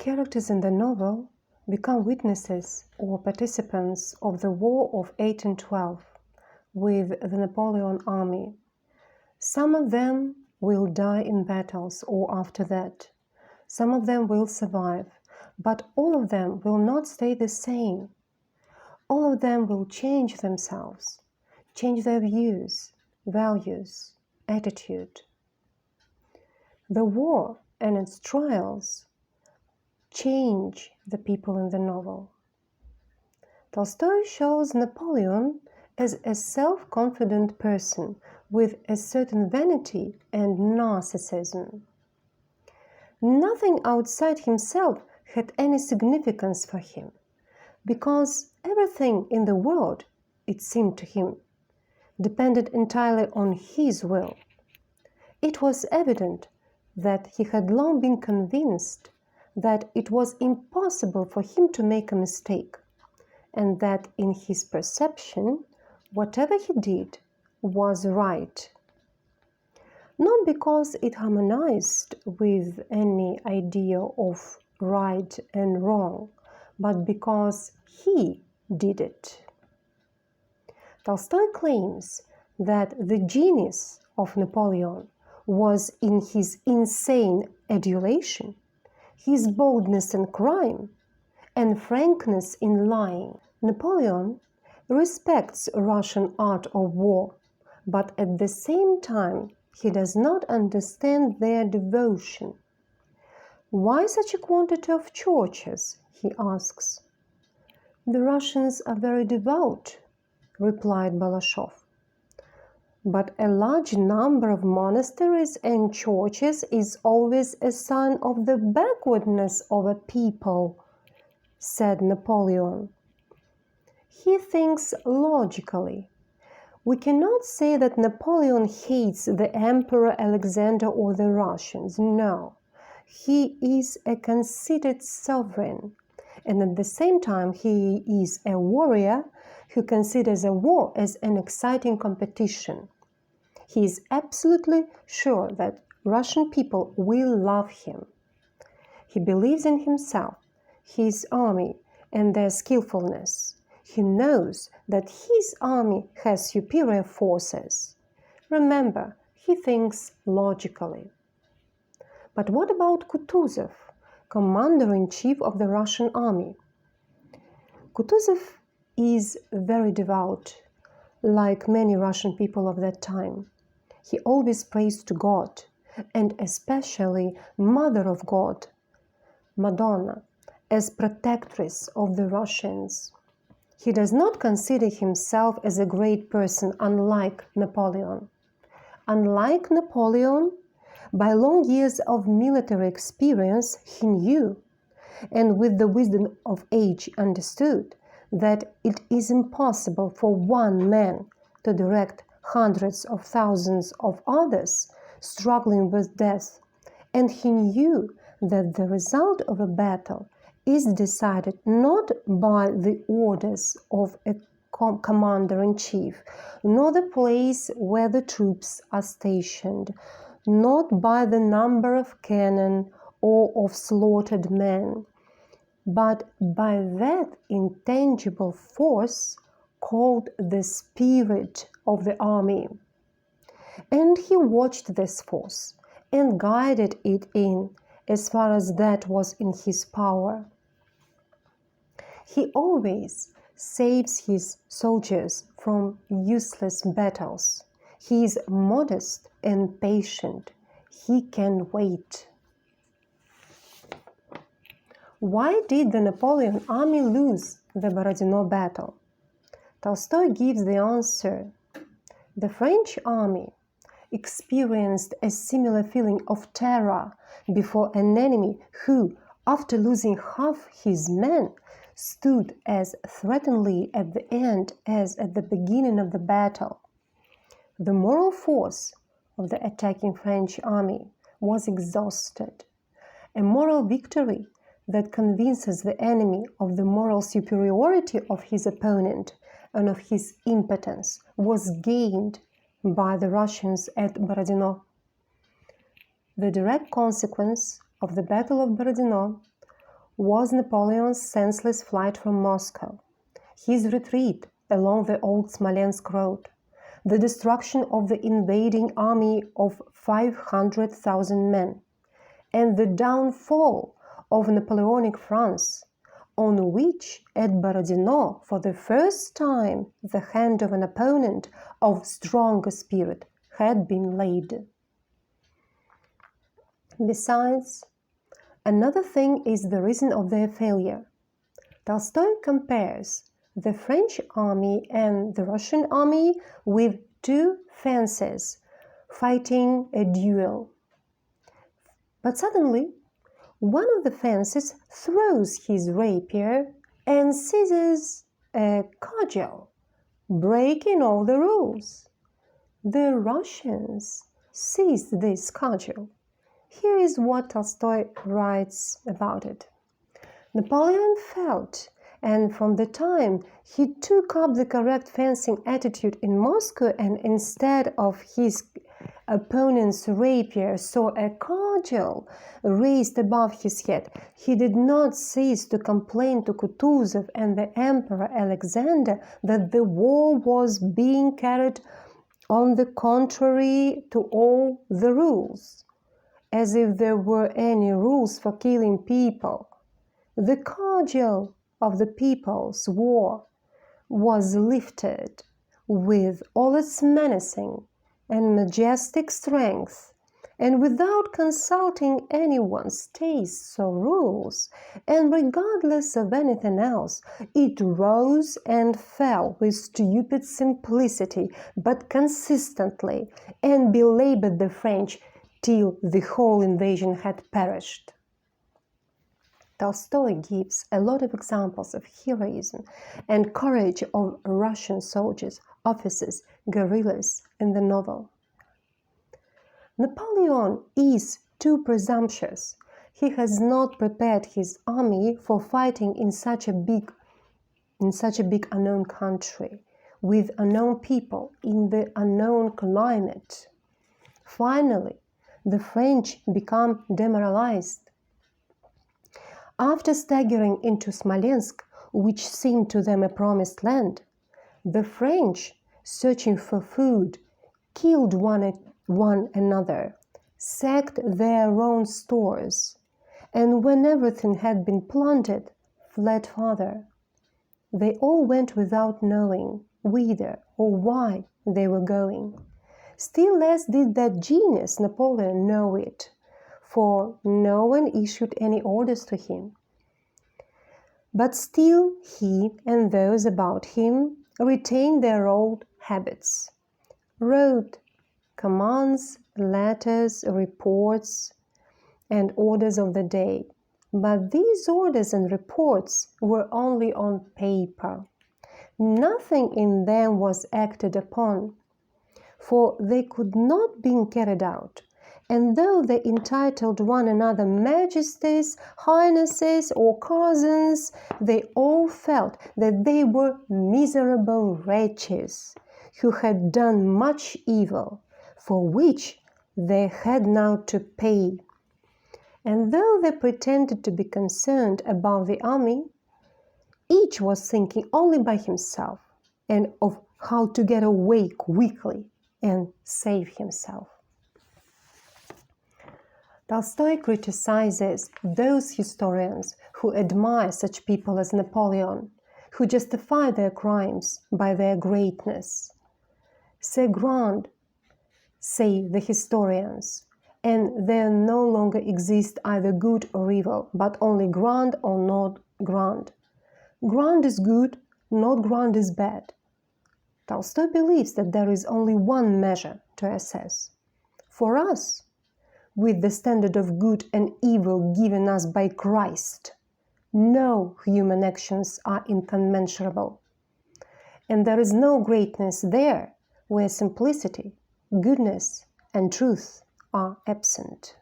characters in the novel become witnesses or participants of the War of 1812 with the Napoleon army. Some of them will die in battles or after that. Some of them will survive, but all of them will not stay the same. All of them will change themselves, change their views, values, attitude. The war and its trials change the people in the novel. Tolstoy shows Napoleon as a self-confident person with a certain vanity and narcissism. Nothing outside himself had any significance for him, because everything in the world, it seemed to him, depended entirely on his will. It was evident that he had long been convinced that it was impossible for him to make a mistake, and that in his perception, whatever he did was right. Not because it harmonized with any idea of right and wrong, but because he did it. Tolstoy claims that the genius of Napoleon was in his insane adulation, his boldness in crime, and frankness in lying. Napoleon respects Russian art of war, but at the same time he does not understand their devotion. Why such a quantity of churches? He asks. The Russians are very devout, replied Balashov. But a large number of monasteries and churches is always a sign of the backwardness of a people, said Napoleon. He thinks logically. We cannot say that Napoleon hates the Emperor Alexander or the Russians. No, he is a conceited sovereign, and at the same time he is a warrior who considers a war as an exciting competition. He is absolutely sure that Russian people will love him. He believes in himself, his army, and their skillfulness. He knows that his army has superior forces. Remember, he thinks logically. But what about Kutuzov, commander-in-chief of the Russian army? Kutuzov is very devout, like many Russian people of that time. He always prays to God, and especially Mother of God, Madonna, as protectress of the Russians. He does not consider himself as a great person, unlike Napoleon. Unlike Napoleon, by long years of military experience, he knew, and with the wisdom of age understood, that it is impossible for one man to direct hundreds of thousands of others struggling with death, and he knew that the result of a battle is decided not by the orders of a commander-in-chief, nor the place where the troops are stationed, not by the number of cannon or of slaughtered men, but by that intangible force called the spirit of the army. And he watched this force and guided it in as far as that was in his power. He always saves his soldiers from useless battles. He is modest and patient. He can wait. Why did the Napoleon army lose the Borodino battle? Tolstoy gives the answer. The French army experienced a similar feeling of terror before an enemy who, after losing half his men, stood as threateningly at the end as at the beginning of the battle. The moral force of the attacking French army was exhausted. A moral victory that convinces the enemy of the moral superiority of his opponent and of his impotence was gained by the Russians at Borodino. The direct consequence of the Battle of Borodino was Napoleon's senseless flight from Moscow, his retreat along the old Smolensk road, the destruction of the invading army of 500,000 men, and the downfall of Napoleonic France, on which at Borodino for the first time the hand of an opponent of stronger spirit had been laid. Besides, another thing is the reason of their failure. Tolstoy compares the French army and the Russian army with two fences fighting a duel. But suddenly, one of the fences throws his rapier and seizes a cudgel, breaking all the rules. The Russians seized this cudgel. Here is what Tolstoy writes about it. Napoleon felt, and from the time he took up the correct fencing attitude in Moscow and instead of his opponent's rapier saw a cudgel raised above his head, he did not cease to complain to Kutuzov and the Emperor Alexander that the war was being carried on the contrary to all the rules, as if there were any rules for killing people. The cudgel of the people's war was lifted with all its menacing and majestic strength, and without consulting anyone's tastes or rules, and regardless of anything else, it rose and fell with stupid simplicity, but consistently, and belabored the French till the whole invasion had perished. Tolstoy gives a lot of examples of heroism and courage of Russian soldiers, officers, guerrillas in the novel. Napoleon is too presumptuous. He has not prepared his army for fighting in such a big unknown country, with unknown people, in the unknown climate. Finally, the French become demoralized. After staggering into Smolensk, which seemed to them a promised land, the French, searching for food, killed one another, sacked their own stores, and when everything had been plundered, fled farther. They all went without knowing whither or why they were going. Still less did that genius Napoleon know it, for no one issued any orders to him. But still he and those about him retained their old habits, wrote commands, letters, reports, and orders of the day. But these orders and reports were only on paper. Nothing in them was acted upon, for they could not be carried out. And though they entitled one another majesties, highnesses, or cousins, they all felt that they were miserable wretches who had done much evil, for which they had now to pay. And though they pretended to be concerned about the army, each was thinking only by himself and of how to get away quickly and save himself. Tolstoy criticizes those historians who admire such people as Napoleon, who justify their crimes by their greatness. C'est grand, say the historians, and there no longer exist either good or evil, but only grand or not grand. Grand is good, not grand is bad. Tolstoy believes that there is only one measure to assess. For us, with the standard of good and evil given us by Christ, no human actions are incommensurable. And there is no greatness there where simplicity, goodness, and truth are absent.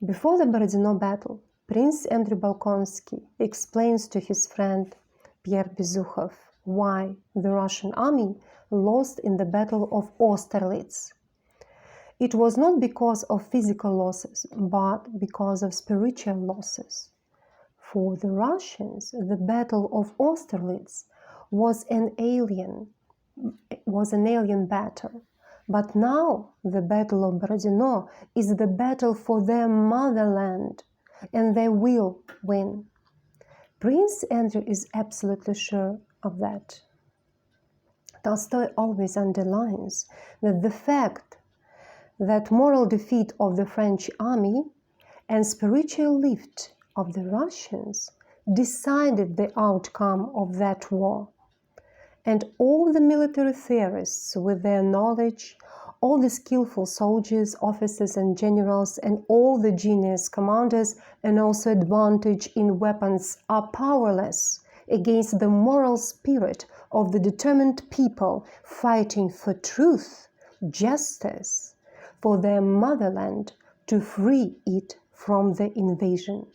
Before the Borodino battle, Prince Andrew Bolkonsky explains to his friend Pierre Bezukhov why the Russian army lost in the Battle of Austerlitz. It was not because of physical losses, but because of spiritual losses. For the Russians, the Battle of Austerlitz was an alien battle. But now the Battle of Borodino is the battle for their motherland, and they will win. Prince Andrew is absolutely sure of that. Tolstoy always underlines that the fact that moral defeat of the French army and spiritual lift of the Russians decided the outcome of that war. And all the military theorists with their knowledge, all the skillful soldiers, officers and generals, and all the genius commanders and also advantage in weapons are powerless against the moral spirit of the determined people fighting for truth, justice, for their motherland, to free it from the invasion.